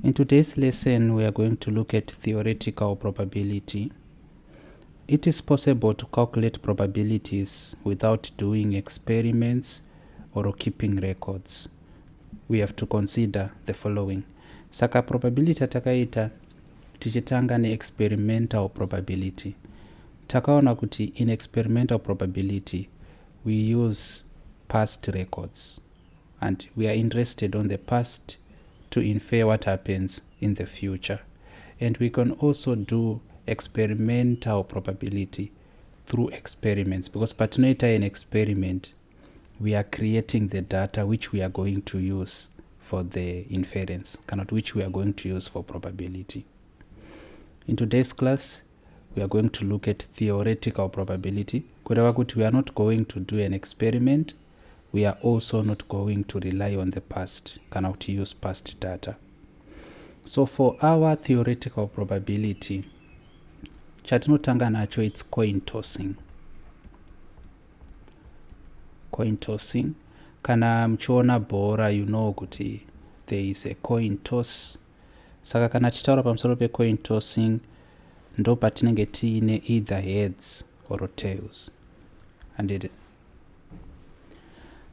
In today's lesson, we are going to look at theoretical probability. It is possible to calculate probabilities without doing experiments or keeping records. We have to consider the following. Saka probability takaita tichitanga ne experimental probability. Takaona kuti in experimental probability we use past records and we are interested on the past to infer what happens in the future. And we can also do experimental probability through experiments, because patinoita an experiment, we are creating the data which we are going to use for the inference, which we are going to use for probability. In today's class, we are going to look at theoretical probability. We are not going to do an experiment. We are also not going to rely on the past, to use past data. So for our theoretical probability, chatinotanga nacho, it's coin tossing. Coin tossing. Kana mchona bora, you know kuti there is a coin toss. Saka kana tichitaura pamusoro pe coin tossing, ndo patinenge tiine either heads or tails. And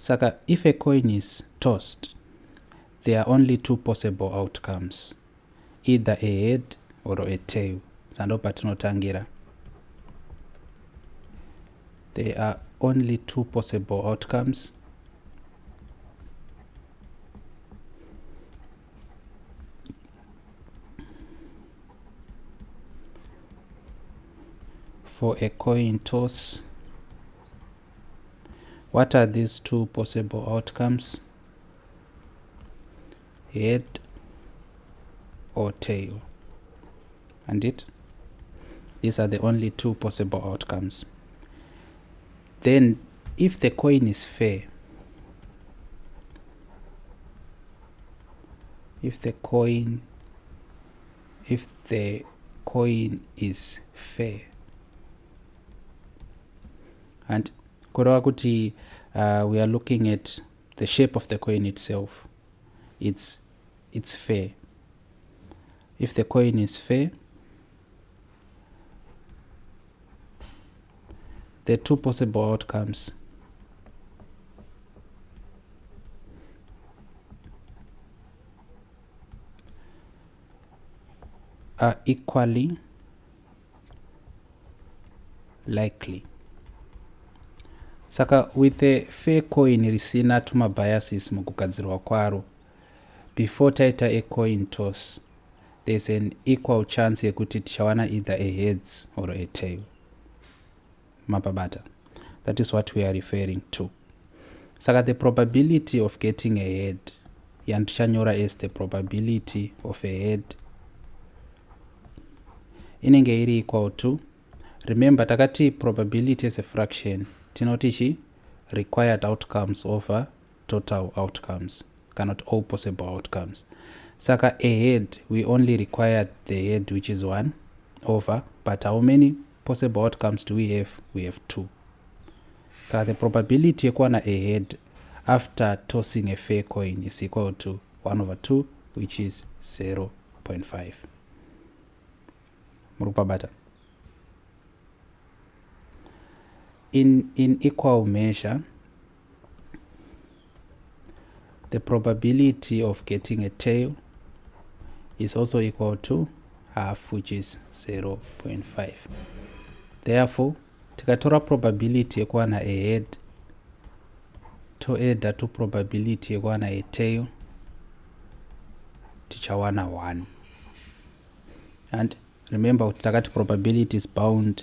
Saka, if a coin is tossed, there are only two possible outcomes, either a head or a tail. Sando patinotangira. There are only two possible outcomes. For a coin toss, what are these two possible outcomes? Head or tail. And these are the only two possible outcomes. Then, if the coin is fair, if the coin is fair, and we are looking at the shape of the coin itself. It's fair. If the coin is fair, the two possible outcomes are equally likely. Saka with a fair coin risina tuma biases mukugadzirwa kwaro. Before taita a coin toss, there's an equal chance yekuti tichawana either a heads or a tail. Mapabata. That is what we are referring to. Saka the probability of getting a head, yantichanyora is the probability of a head, inenge iri equal to, remember takati probability is a fraction, tinotichi required outcomes over total outcomes, cannot all possible outcomes. Saka a head, we only require the head, which is 1 over, but how many possible outcomes do we have? We have 2. So the probability ekwana a head after tossing a fair coin is equal to 1 over 2, which is 0.5. Murupabata. In equal measure, the probability of getting a tail is also equal to half, which is 0.5. Therefore, tikatora probability ekwana a head to add to probability ekwana a tail, tichawana 1. And remember, takati probability is bound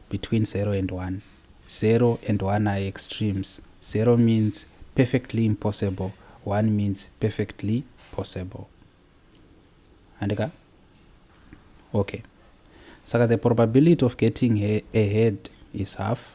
between 0 and 1. 0 and 1 are extremes. 0 means perfectly impossible. 1 means perfectly possible. Andika? Okay. So the probability of getting a head is half.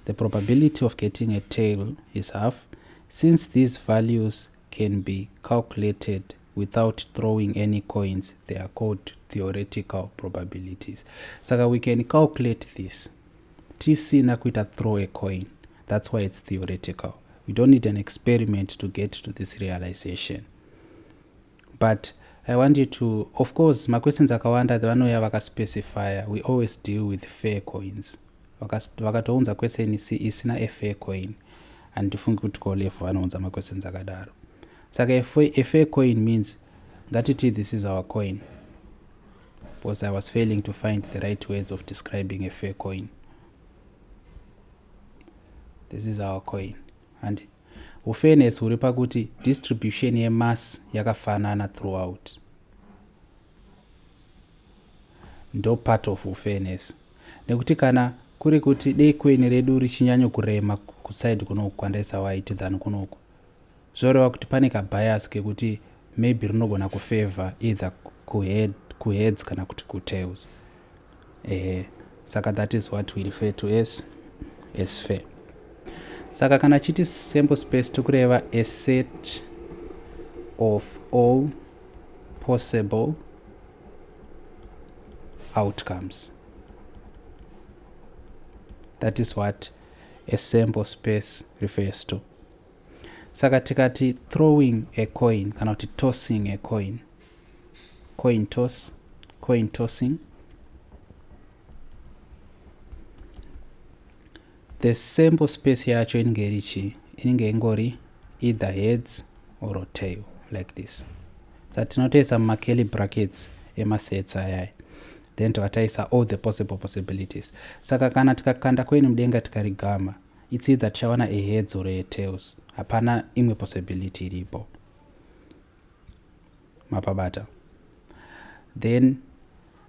The probability of getting a tail is half. Since these values can be calculated without throwing any coins, they are called theoretical probabilities. So we can calculate this. TC nakuita throw a coin. That's why it's theoretical. We don't need an experiment to get to this realization. But I want you to, of course, questions akawanda vanouya vakaspecifya. We always deal with fair coins. Vakatounza question isina a fair coin, handifungi kuti kolefu vanounza questions akadaro. Saka a fair coin means ngatiti this is our coin, because I was failing to find the right words of describing a fair coin. This is our coin. And fairness uri pakuti distribution yemass yakafanana throughout. Ndo part of fairness. Nekuti kana kuri kuti dei coin redu richinyanyo kurema kuside kunoku kwandaisa white than kunoku, zvoreva kuti pane bias kekuti maybe rinogona kufavor either kuheads kana kuti kutails. Saka that is what we refer to as fair. Saka kana chiti sample space tikureva a set of all possible outcomes. That is what a sample space refers to. Saka tikati throwing a coin kana kuti tossing a coin, coin tossing, the sample space yacho inenge ingori either heads or tail, like this. So tinotoisa curly brackets emasets ayaya, then tokataisa all the possible possibilities. Saka kana tikakanda coin mudenga tikarigama, it's either tichawana a heads or a tails, hapana imwe possibility iripo. Mapabata. Then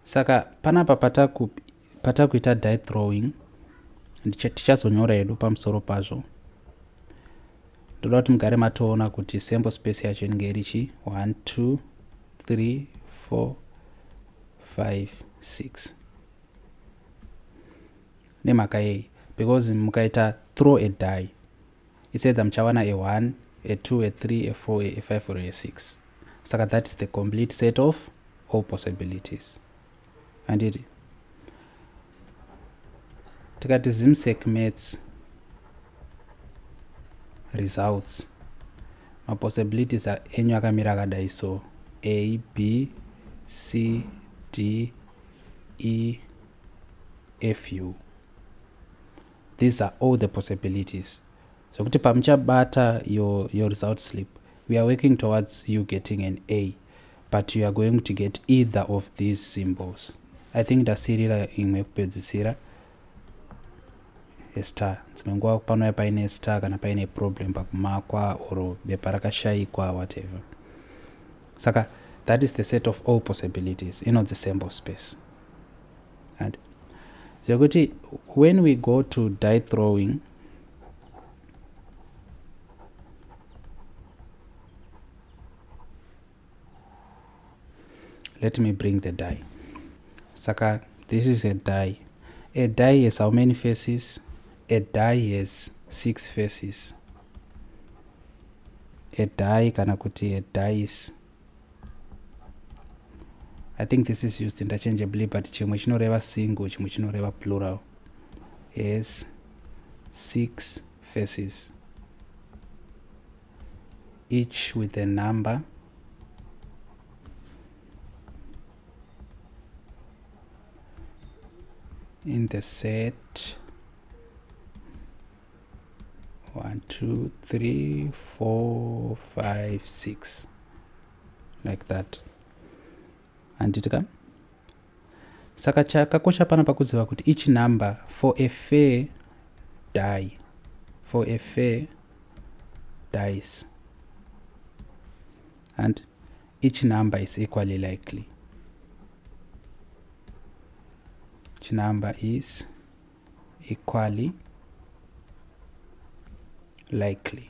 saka panapa patakuita die throwing, tichazonyora hedu pamusoro pazvo. Ndoda kuti mugare matoona kuti sample space yacho inenge irichi 1 2 3 4 5 6 nemhaka yei, because mukaita throw a die, it's either muchawana a 1 a 2 a 3 a 4 a 5 or a 6. Saka that is the complete set of all possibilities. And it tikati ZIMSEC maths results, ma possibilities enyu akamira akadai so a b c d e f u. These are all the possibilities. So kuti pamuchabata your result slip, we are working towards you getting an A, but you are going to get either of these symbols. I think ndasirira imwe kupedzisira a star. Dzimwe panouya paine star kana paine problem pakumakwa or bepa rakashayikwa, whatever. Saka that is the set of all possibilities, the sample space. And zvokuti when we go to die throwing, let me bring the die. Saka this is a die. A die has how many faces? A die has 6 faces. A die kana kuti a dice, I think this is used interchangeably, but chimwe chinoreva single, chimwe chinoreva plural, has 6 faces, each with a number in the set 1 2 3 4 5 6, like that. Anditika saka chakakosha pana pakuziva kuti each number for a fair die, for a fair dice, and each number is equally likely. Each number is equally likely.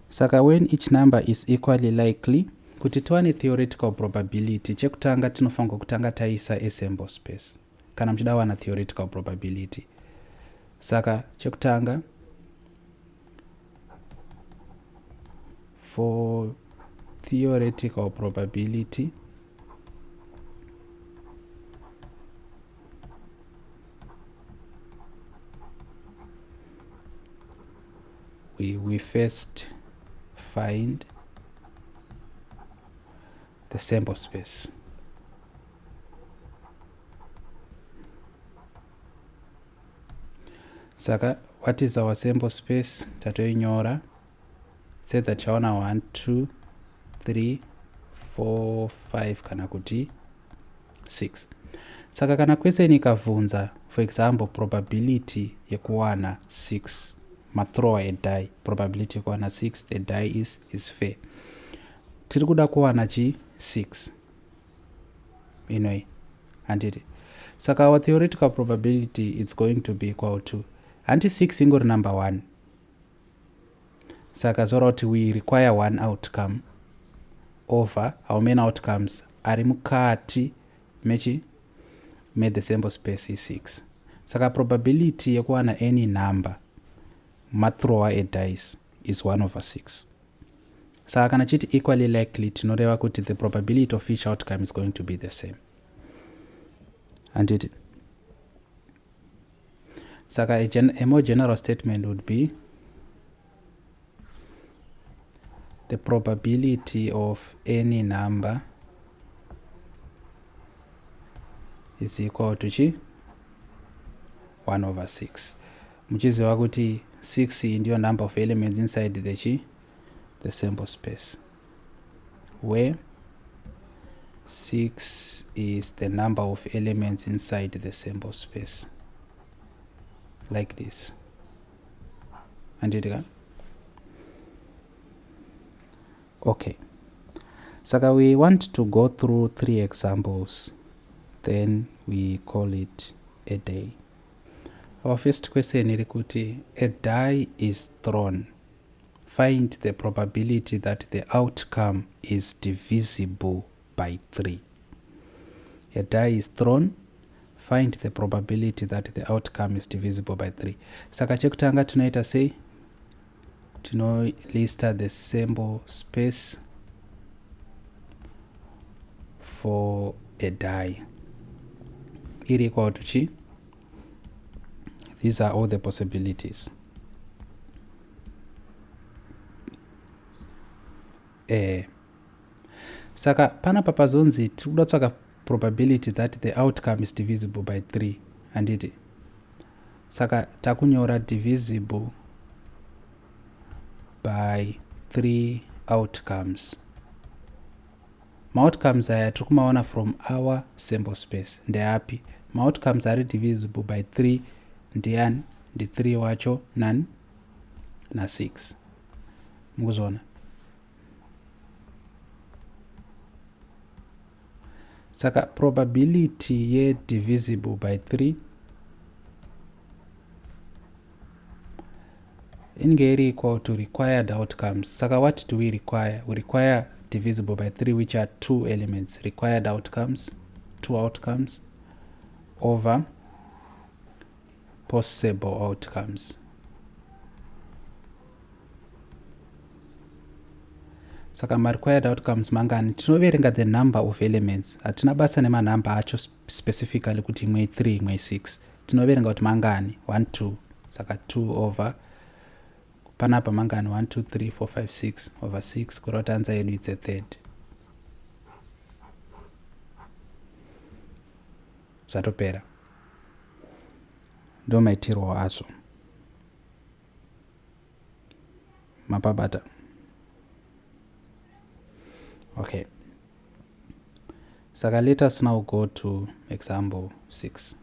Saka when each number is equally likely, kuti tiwane theoretical probability, chekutanga tinofanirwa kutanga taisa a sample space kana muchida wana theoretical probability. Saka chekutanga, for theoretical probability, we first find the sample space. Saka, what is our sample space? Tatoinyora. Say that chaona 1, 2, 3, 4, 5 kana kuti 6. Saka kana question ikavunza, for example, probability yekuwana 6, mathrow a die, probability yekuwana 6, the die is fair. Tiri kuda kuwana chi 6. Inoi. Anditi. Saka our theoretical probability is going to be equal to anti 6 ingori number 1. Saka zoroti we require one outcome over how many outcomes ari mukati mechi made the sample space is 6. Saka probability yekuwana any number mathrow a dice is 1 over 6. Saka kana chiti equally likely tinoreva kuti the probability of each outcome is going to be the same. And it Saka a more general statement would be the probability of any number is equal to 1 over 6. Muchiziva kuti 6 ndiyo number of elements inside the sample space, where 6 is the number of elements inside the sample space, like this. Andidika? Okay. Saka we want to go through 3 examples, then we call it a day. Our first question is kuti a die is thrown. Find the probability that the outcome is divisible by 3. A die is thrown. Find the probability that the outcome is divisible by 3. Saka chekutanga tinoita sei? Lista the sample space for a die. Iri equal to chi. These are all the possibilities. Saka pana papazonzi tikuda tsvaka probability that the outcome is divisible by 3. Anditi. Saka takunyora divisible by 3 outcomes. Ma-outcomes aya tikumaona from our sample space. Ndeapi? Ma-outcomes are divisible by 3. Ndiani? Ndi 3 wacho nani? Na 6. Mukuzona? Saka probability ye divisible by 3 ingeri equal to required outcomes. Saka what do we require? We require divisible by 3, which are 2 elements. Required outcomes, 2 outcomes, over possible outcomes. Saka ma required outcomes mangani tinoverenga the number of elements. Hatina basa nema number acho specifically kuti imwe 3 imwe 6. Tinoverenga kuti mangani 1 2. Saka 2 over panapa mangani 1 2 3 4 5 6 over 6 kurota answer yedu it's a third. Zvatopera. Ndo maitirwo acho. Mapabata. Okay. Saka let us now go to example 6.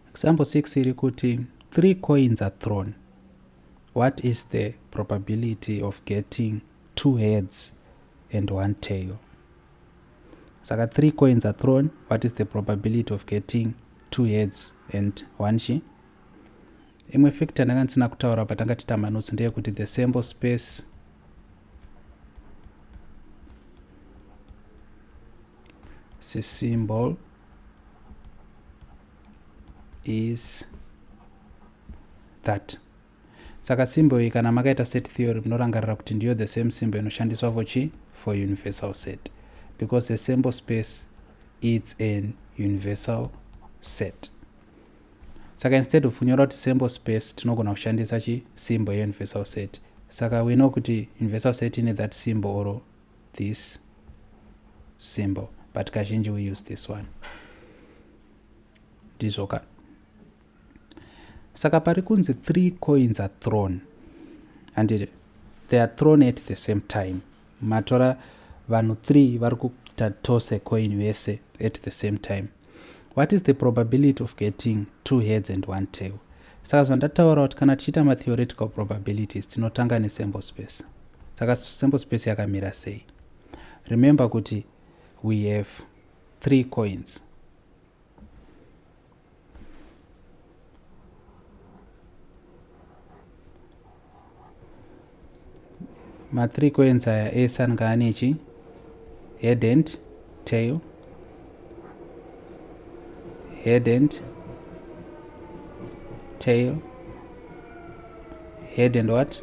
Example 6 iri kuti 3 coins are thrown. What is the probability of getting 2 heads and 1 tail? Saka 3 coins are thrown. What is the probability of getting 2 heads and 1 shi? Imwe factor ndakantsina kutaura patangati manotsi ndeye kuti the sample space symbol is that. Saka symbol iyi kana makaita set theory munorangarira kuti ndiyo the same symbol inoshandiswa for universal set, because a sample space is an universal set. Saka instead of kunyora kuti sample space tinogona kushandisa symbol ye universal set Saka we know kuti universal set ine that symbol or this symbol, but kazhinji we use this one. Ndizoka. Saka pari kunzi 3 coins are thrown and they are thrown at the same time. Matora vanhu 3 vari kuita toss a coin vese at the same time. What is the probability of getting 2 heads and 1 tail? Saka zvandataura kuti kana tichiita matheoretical probabilities tinotanga nesample space. Saka sample space yakamira sei? Remember kuti we have 3 coins. Ma 3 coins aya ese anenge anechi head and tail, head and tail, head and what?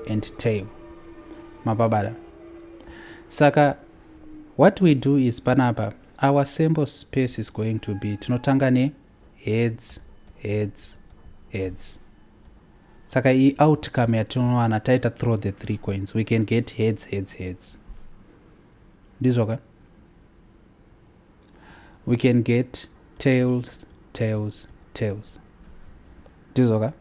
And tail. Mababada. Saka what we do is panapa our sample space is going to be tinotanga ne heads, heads, heads. Saka I outcome yatinowana taita throw the 3 coins, we can get heads, heads, heads. Ndizoka? We can get tails, tails, tails. Ndizoka?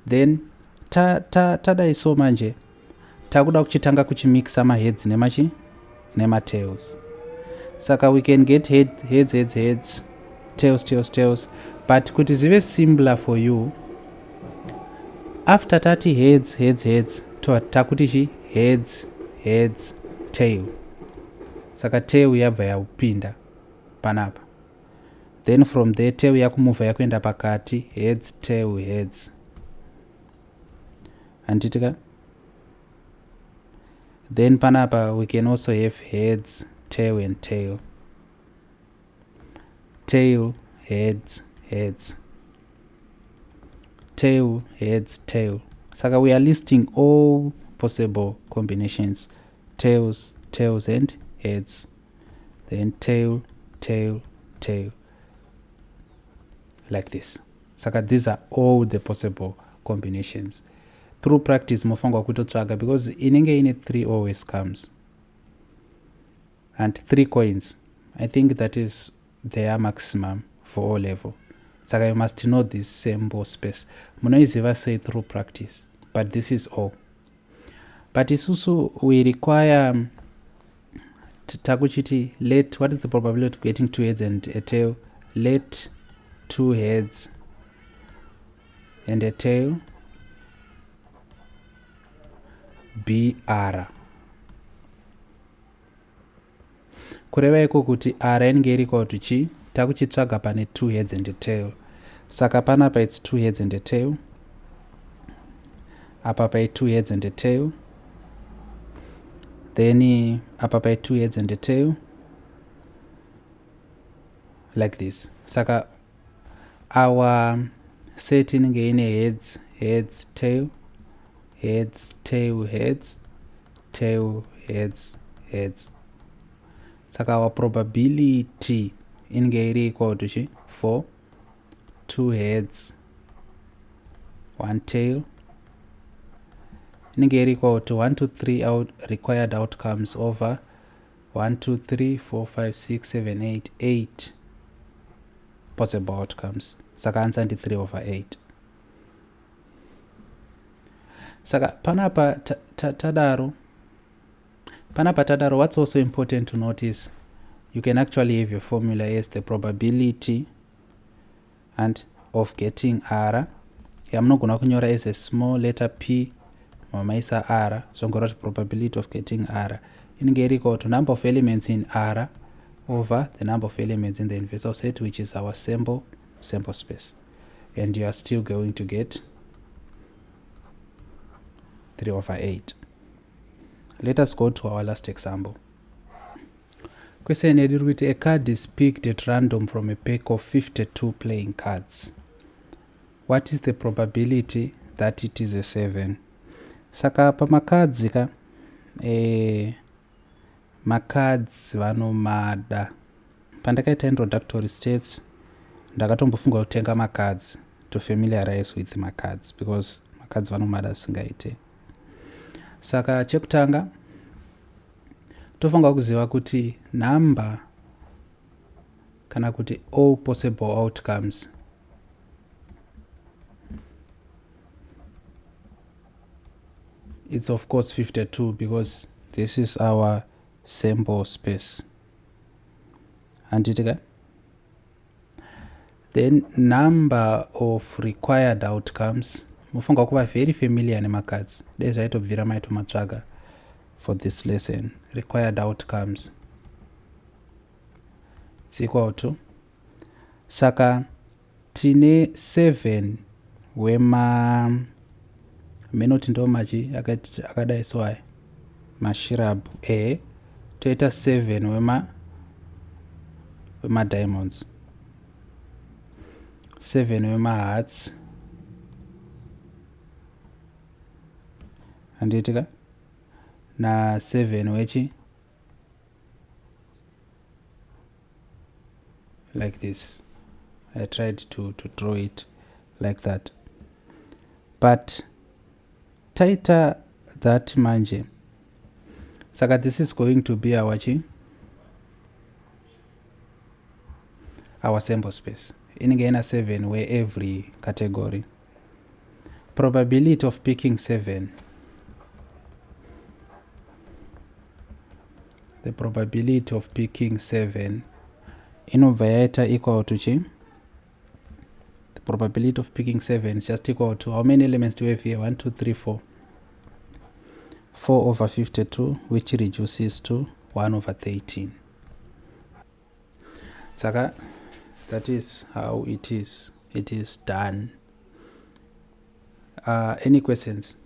Then tadaiso manje takuda kuchitanga kuchimixa maheads nema tails. Saka we can get heads, heads, heads, tails, tails, tails. But kuti zive simpler for you, after tati heads, heads, heads, takutichi heads, heads, tail. Saka tail yabva yaupinda panapa. Then from there tail yakumova yakuenda pakati, heads, tail, heads. Antitika? Then panapa we can also have heads, tail and tail. Tail, heads, heads. Tail, heads, tail. Saka we are listing all possible combinations. Tails, tails and heads. Then tail, tail, tail. Like this. Saka these are all the possible combinations. Through practice mofangwa kutotsvaga because inenge ine 3 always comes. And 3 coins. I think that is their maximum for O level. Saka you must know this sample space. Munoiziva say through practice. But this is all. But isusu we require takuchiti let what is the probability of getting 2 heads and a tail? Let 2 heads and a tail be R. Kureva iko kuti R inenge iri equal to chi takuchitsvaga pane 2 heads and a tail. Saka panapa it's 2 heads and a tail. Apa pai 2 heads and a tail. Then apa pai 2 heads and a tail. Like this. Saka our set inenge ine heads, heads, tail, heads, tail, heads, tail, heads, heads. Saka our probability inenge iri equal to chi 4, 2 heads, 1 tail. Inenge iri equal to 1, 2, 3 required outcomes over 1, 2, 3, 4, 5, 6, 7, 8, 8 possible outcomes. Saka answer ndi 3 over 8. Saka panapa tadaro, what's also important to notice, you can actually have your formula as the probability and of getting R. Yamunogona kunyora as a small letter p mamaisa R, so ngorati probability of getting R inenge iri equal to number of elements in R over the number of elements in the universal set, which is our sample space. And you are still going to get 3 over 8. Let us go to our last example. Question edit, a card is picked at random from a pack of 52 playing cards. What is the probability that it is a 7? Saka pa macards ka macards vanomada. Pandakaita introductory states ndakatombofunga kutenga macards to familiarize with macards, because macards vanomada singaite. Saka chekutanga tofanira kuziva kuti number kana kuti all possible outcomes it's of course 52, because this is our sample space. Anditika? Then number of required outcomes mufunga kuva very familiar nemacards. Dezvaitobvira maitomatsvaga for this lesson. Required outcomes, it's equal to, saka tine 7 wema menoti ndo machi akadaiswa mashirab a, toita 7 wema diamonds, 7 wema hearts, anditika, na 7 wechi like this. I tried to draw it like that, but tighter that manje. Saka this is going to be our sample space. Ingaina 7 where every category. Probability of picking 7. The probability of picking 7 innovator equal to the probability of picking 7 is just equal to how many elements do we have here? 1, 2, 3, 4. 4 over 52, which reduces to 1 over 13. Saka, that is how it is done. Any questions?